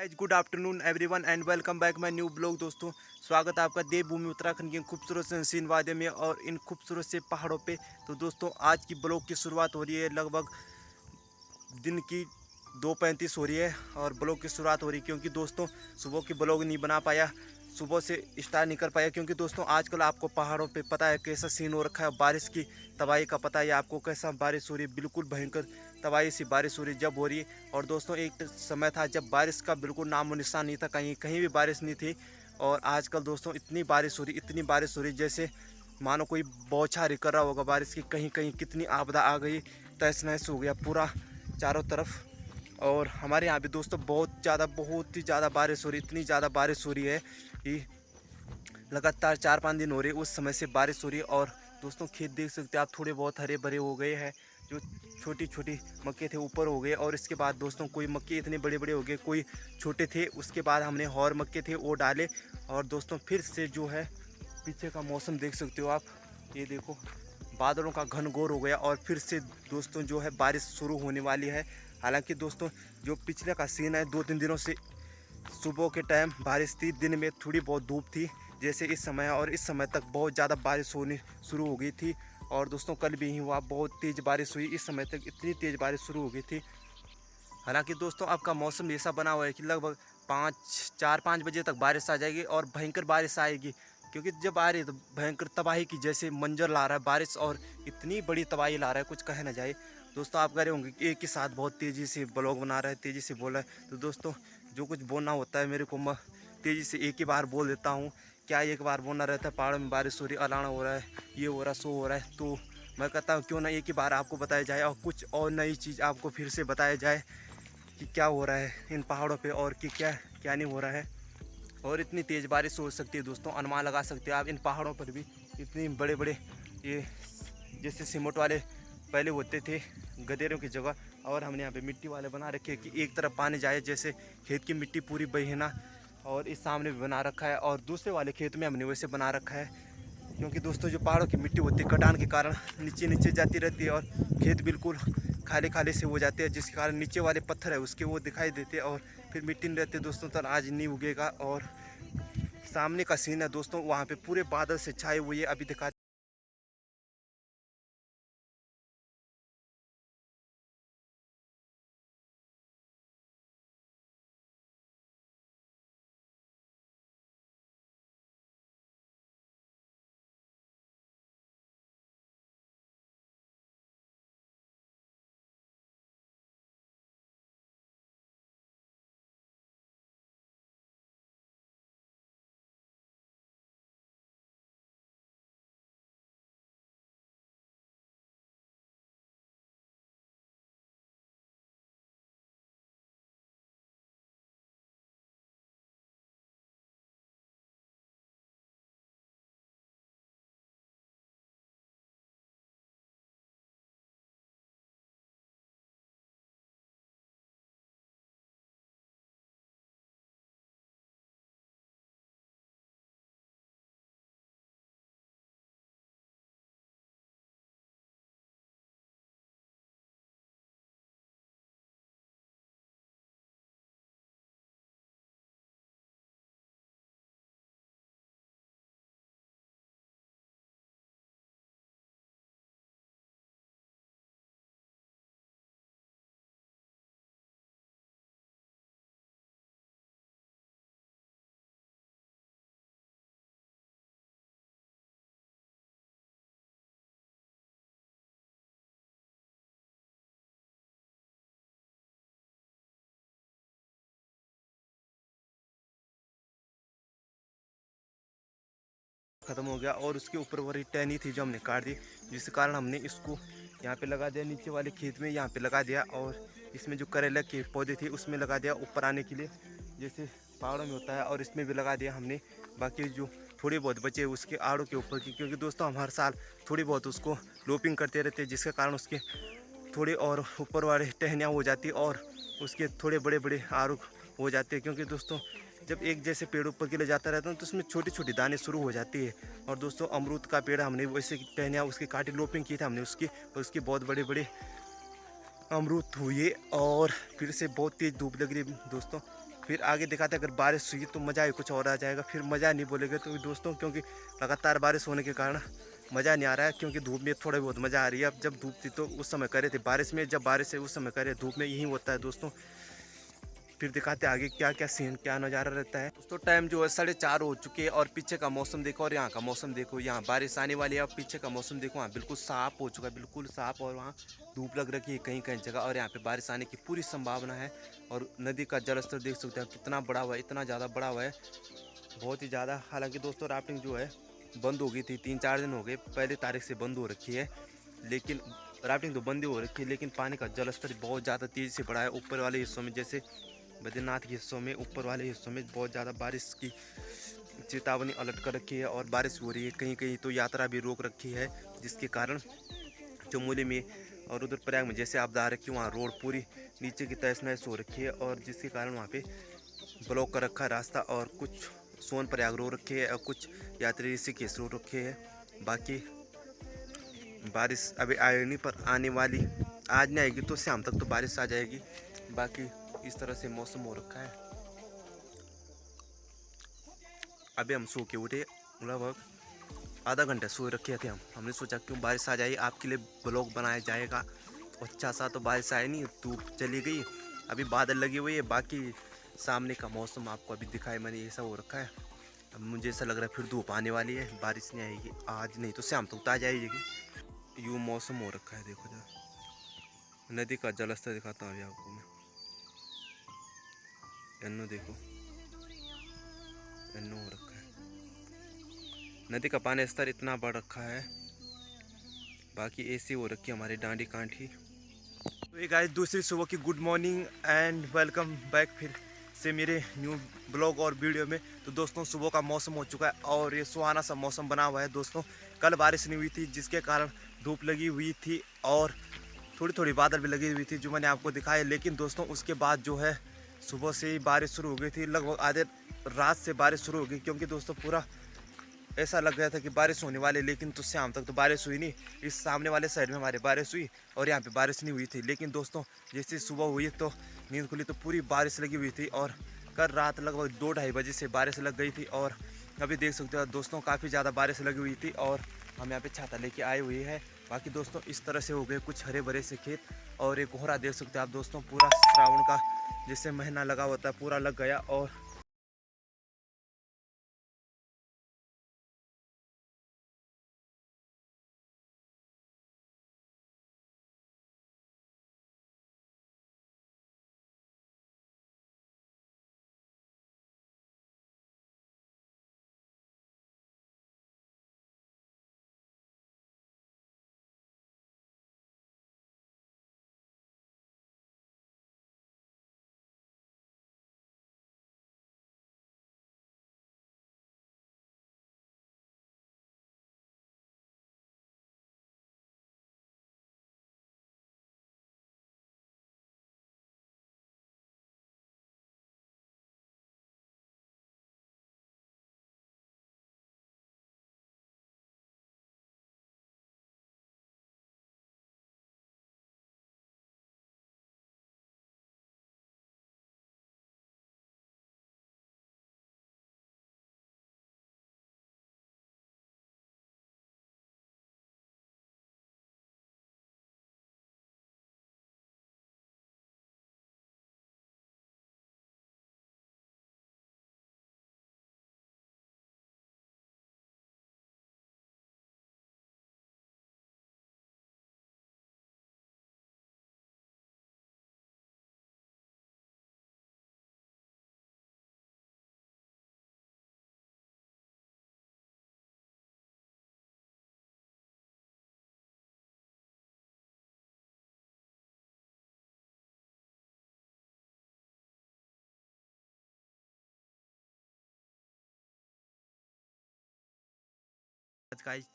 Guys good afternoon everyone and welcome back my new blog. दोस्तों स्वागत है आपका देवभूमि उत्तराखंड की खूबसूरत से हसीन वादियों में और इन खूबसूरत से पहाड़ों पे। तो दोस्तों आज की ब्लॉग की शुरुआत हो रही है लगभग दिन की 2:35 हो रही है और ब्लॉग की शुरुआत हो रही है क्योंकि दोस्तों सुबह की ब्लॉग नहीं बना पाया, सुबह से स्टार्ट नहीं कर पाया क्योंकि दोस्तों आजकल आपको पहाड़ों पे पता है कैसा सीन हो रखा है। बारिश की तबाही का पता है आपको, कैसा बारिश हो रही है, बिल्कुल भयंकर तबाही सी बारिश हो रही है जब हो रही है। और दोस्तों एक समय था जब बारिश का बिल्कुल नामो निशान नहीं था, कहीं कहीं भी बारिश नहीं थी। और आजकल दोस्तों इतनी बारिश हो रही, इतनी बारिश हो रही जैसे मानो कोई बौछार कर रहा होगा बारिश की। कहीं कहीं कितनी आपदा आ गई, तहस नहस हो गया पूरा चारों तरफ। और हमारे यहाँ भी दोस्तों बहुत ही ज़्यादा बारिश हो रही, इतनी ज़्यादा बारिश हो रही है कि लगातार 4-5 दिन हो रहे उस समय से बारिश हो रही है। और दोस्तों खेत देख सकते हैं आप, थोड़े बहुत हरे भरे हो गए हैं। जो छोटी छोटी मक्के थे ऊपर हो गए और इसके बाद दोस्तों कोई मक्के इतने बड़े बड़े हो गए, कोई छोटे थे। उसके बाद हमने और मक्के थे वो डाले। और दोस्तों फिर से जो है पीछे का मौसम देख सकते हो आप, ये देखो बादलों का घनघोर हो गया और फिर से दोस्तों जो है बारिश शुरू होने वाली है। हालांकि दोस्तों जो पिछले का सीन है 2-3 दिनों से सुबह के टाइम बारिश थी, दिन में थोड़ी बहुत धूप थी जैसे इस समय, और इस समय तक बहुत ज़्यादा बारिश होनी शुरू हो गई थी। और दोस्तों कल भी हुआ, बहुत तेज़ बारिश हुई, इस समय तक इतनी तेज़ बारिश शुरू हो गई थी। हालांकि दोस्तों आपका मौसम ऐसा बना हुआ है कि लगभग 4-5 बजे तक बारिश आ जाएगी और भयंकर बारिश आएगी। क्योंकि जब आ रही है तो भयंकर तबाही की जैसे मंजर ला रहा है बारिश, और इतनी बड़ी तबाही ला रहा है कुछ कहे ना जाए। दोस्तों आप कह रहे होंगे कि एक ही साथ बहुत तेज़ी से ब्लॉग बना रहा है, तेज़ी से बोल रहा है। तो दोस्तों जो कुछ बोलना होता है मेरे को मैं तेज़ी से एक ही बार बोल देता हूँ। क्या एक बार बोलना रहता है, पहाड़ों में बारिश हो रही, अलाना हो रहा है, ये हो रहा है, सो हो रहा है। तो मैं कहता हूँ क्यों ना एक ही बार आपको बताया जाए और कुछ और नई चीज़ आपको फिर से बताया जाए कि क्या हो रहा है इन पहाड़ों पे और कि क्या क्या नहीं हो रहा है। और इतनी तेज़ बारिश हो सकती है दोस्तों, अनुमान लगा सकते हो आप इन पहाड़ों पर भी। इतनी बड़े बड़े ये जैसे सीमेंट वाले पहले होते थे गदेरों की जगह, और हमने यहाँ पे मिट्टी वाले बना रखे हैं कि एक तरफ पानी जाए, जैसे खेत की मिट्टी पूरी बहना। और इस सामने भी बना रखा है और दूसरे वाले खेत में हमने वैसे बना रखा है। क्योंकि दोस्तों जो पहाड़ों की मिट्टी होती है कटान के कारण नीचे नीचे जाती रहती है और खेत बिल्कुल खाली खाली से हो जाते हैं, जिसके कारण नीचे वाले पत्थर है उसके वो दिखाई देते हैं और फिर मिट्टी नहीं रहती दोस्तों, तो अनाज नहीं उगेगा। और सामने का सीन है दोस्तों, वहाँ पे पूरे बादल से छाए हुए है, अभी दिखा खत्म हो गया। और उसके ऊपर वाली टहनी थी जो हमने काट दी, जिस कारण हमने इसको यहाँ पे लगा दिया, नीचे वाले खेत में यहाँ पे लगा दिया। और इसमें जो करेला के पौधे थे उसमें लगा दिया ऊपर आने के लिए, जैसे पहाड़ों में होता है। और इसमें भी लगा दिया हमने। बाकी जो थोड़ी बहुत बचे उसके आड़ों के ऊपर की, क्योंकि दोस्तों हम हर साल थोड़ी बहुत उसको लोपिंग करते रहते हैं, जिसके कारण उसके थोड़े और ऊपर वाले टहनियाँ हो जाती है और उसके थोड़े बड़े बड़े आड़ू हो जाते हैं। क्योंकि दोस्तों जब एक जैसे पेड़ ऊपर के लिए जाता रहता है तो उसमें छोटी छोटी दाने शुरू हो जाती है। और दोस्तों अमरूद का पेड़ हमने वैसे टहनियाँ उसकी काटी लोपिंग की थी हमने उसकी, और उसकी बहुत बड़े बड़े अमरूद हुए। और फिर से बहुत तेज़ धूप लग रही है दोस्तों, फिर आगे दिखाते अगर बारिश हुई तो मज़ा ही कुछ और आ जाएगा। फिर मज़ा नहीं बोलेंगे तो दोस्तों, क्योंकि लगातार बारिश होने के कारण मज़ा नहीं आ रहा है। क्योंकि धूप में थोड़ी बहुत मज़ा आ रही है। अब जब धूप थी तो उस समय करे थे बारिश में, जब बारिश है उस समय करे धूप में, यही होता है दोस्तों। फिर दिखाते आगे क्या क्या सीन, क्या नज़ारा रहता है दोस्तों। टाइम जो है 4:30 हो चुके हैं और पीछे का मौसम देखो और यहाँ का मौसम देखो। यहाँ बारिश आने वाली है और पीछे का मौसम देखो, वहाँ बिल्कुल साफ हो चुका है, बिल्कुल साफ। और वहाँ धूप लग रखी है कहीं कहीं जगह, और यहाँ पे बारिश आने की पूरी संभावना है। और नदी का जलस्तर देख सकते हैं कितना बड़ा हुआ है, इतना ज़्यादा बड़ा हुआ है, बहुत ही ज़्यादा। हालांकि दोस्तों राफ्टिंग जो है बंद हो गई थी, 3-4 दिन हो गए, पहली तारीख से बंद हो रखी है। लेकिन राफ्टिंग तो बंद ही हो रखी है, लेकिन पानी का जलस्तर बहुत ज़्यादा तेज़ी से बढ़ा है। ऊपर वाले हिस्सों में, जैसे बद्रीनाथ के हिस्सों में, ऊपर वाले हिस्सों में बहुत ज़्यादा बारिश की चेतावनी अलर्ट कर रखी है और बारिश हो रही है। कहीं कहीं तो यात्रा भी रोक रखी है, जिसके कारण चमोली में और उधर प्रयाग में जैसे आप बता रहे कि वहाँ रोड पूरी नीचे की तहस नहस हो रखी है, और जिसके कारण वहाँ पे ब्लॉक कर रखा है रास्ता। और कुछ सोन प्रयाग रो रखे है और कुछ यात्री ऋषिकेश रो रखे है। बाकी बारिश अभी आए नहीं, पर आने वाली, आज नहीं आएगी तो शाम तक तो बारिश आ जाएगी। बाकी इस तरह से मौसम हो रखा है। अभी हम सो के उठे, लगभग आधा घंटा सो रखे थे हमने सोचा क्यों बारिश आ जाए, आपके लिए ब्लॉग बनाया जाएगा। अच्छा सा तो बारिश आई नहीं, धूप चली गई, अभी बादल लगी हुई है। बाकी सामने का मौसम आपको अभी दिखाई मैंने, ऐसा हो रखा है। अब मुझे ऐसा लग रहा है फिर धूप आने वाली है, बारिश नहीं आएगी आज, नहीं तो शाम तक तो आ जाएगी। यूँ मौसम हो रखा है, देखो जरा नदी का जलस्तर दिखाता हूँ अभी आपको मैं। एनो देखो, एनो हो रखा है, नदी का पानी स्तर इतना बढ़ रखा है। बाकी ऐसी हो रखी है हमारी डांडी कांठी। तो ये गाइस दूसरी सुबह की good morning and welcome back फिर से मेरे न्यू ब्लॉग और वीडियो में। तो दोस्तों सुबह का मौसम हो चुका है और ये सुहाना सा मौसम बना हुआ है दोस्तों। कल बारिश नहीं हुई थी, जिसके कारण धूप लगी हुई थी और थोड़ी थोड़ी बादल भी लगी हुई थी, जो मैंने आपको दिखाया। लेकिन दोस्तों उसके बाद जो है सुबह से ही बारिश शुरू हो गई थी, लगभग आधे रात से बारिश शुरू हो गई। क्योंकि दोस्तों पूरा ऐसा लग गया था कि बारिश होने वाली, लेकिन तो शाम तक तो बारिश हुई नहीं। इस सामने वाले साइड में हमारे बारिश हुई और यहाँ पे बारिश नहीं हुई थी। लेकिन दोस्तों जैसे सुबह हुई तो नींद खुली तो पूरी बारिश लगी हुई थी, और कल रात लगभग 2-2:30 बजे से बारिश लग गई थी। और अभी देख सकते हो दोस्तों काफ़ी ज़्यादा बारिश लगी हुई थी, और हम यहाँ पे छाता लेके आए हुए हैं। बाकी दोस्तों इस तरह से हो गए कुछ हरे भरे से खेत, और एक कोहरा देख सकते हो आप दोस्तों, पूरा श्रावण का जैसे महीना लगा होता है पूरा लग गया। और गाइस